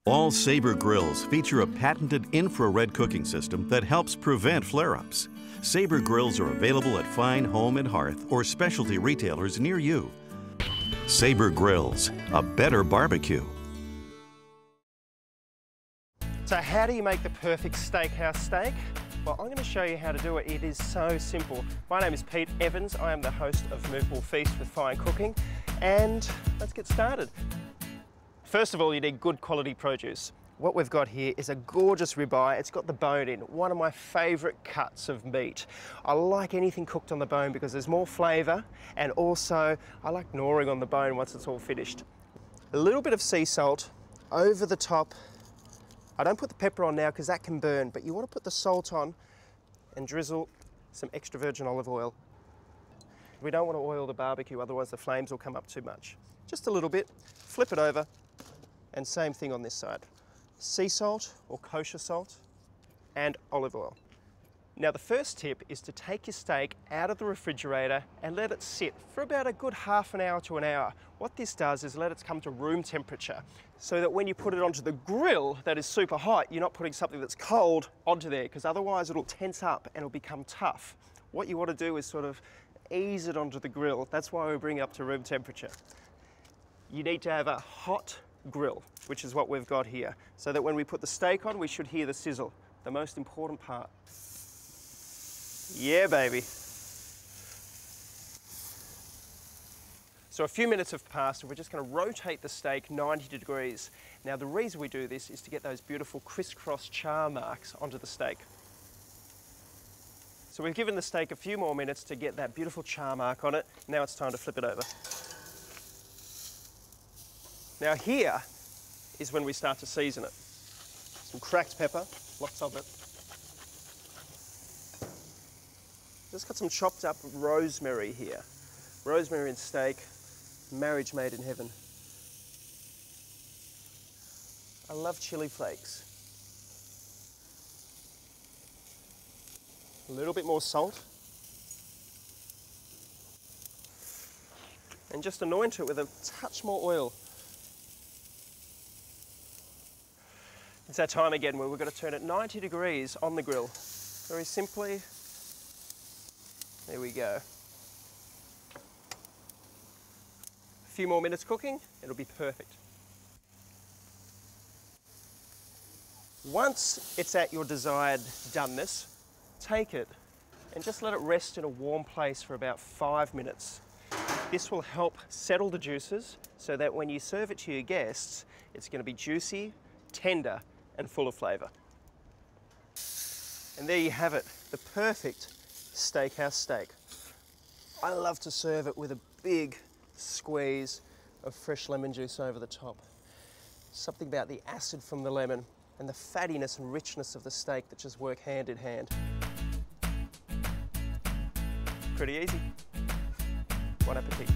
All Saber grills feature a patented infrared cooking system that helps prevent flare-ups. Saber grills are available at fine home and hearth or specialty retailers near you. Saber grills, a better barbecue. So how do you make the perfect steakhouse steak? Well, I'm going to show you how to do it. It is so simple. My name is Pete Evans. I am the host of Movable Feast with Fine Cooking, and let's get started. First of all, you need good quality produce. What we've got here is a gorgeous ribeye. It's got the bone in, one of my favourite cuts of meat. I like anything cooked on the bone because there's more flavour, and also I like gnawing on the bone once it's all finished. A little bit of sea salt over the top. I don't put the pepper on now because that can burn, but you want to put the salt on and drizzle some extra virgin olive oil. We don't want to oil the barbecue, otherwise the flames will come up too much. Just a little bit, flip it over, and same thing on this side. Sea salt or kosher salt and olive oil. Now the first tip is to take your steak out of the refrigerator and let it sit for about a good half an hour to an hour. What this does is let it come to room temperature so that when you put it onto the grill that is super hot, you're not putting something that's cold onto there, because otherwise it'll tense up and it'll become tough. What you want to do is sort of ease it onto the grill. That's why we bring it up to room temperature. You need to have a hot grill, which is what we've got here, so that when we put the steak on, we should hear the sizzle, the most important part. Yeah, baby. So a few minutes have passed and we're just going to rotate the steak 90 degrees. Now the reason we do this is to get those beautiful crisscross char marks onto the steak. So we've given the steak a few more minutes to get that beautiful char mark on it. Now it's time to flip it over. Now here is when we start to season it. Some cracked pepper, lots of it. Just got some chopped up rosemary here. Rosemary and steak, marriage made in heaven. I love chili flakes. A little bit more salt. And just anoint it with a touch more oil. It's that time again where we're going to turn it 90 degrees on the grill. Very simply. There we go. A few more minutes cooking, it'll be perfect. Once it's at your desired doneness, take it and just let it rest in a warm place for about 5 minutes. This will help settle the juices so that when you serve it to your guests, it's going to be juicy, tender, and full of flavour. And there you have it, the perfect steakhouse steak. I love to serve it with a big squeeze of fresh lemon juice over the top. Something about the acid from the lemon and the fattiness and richness of the steak that just work hand in hand. Pretty easy. Bon appetit.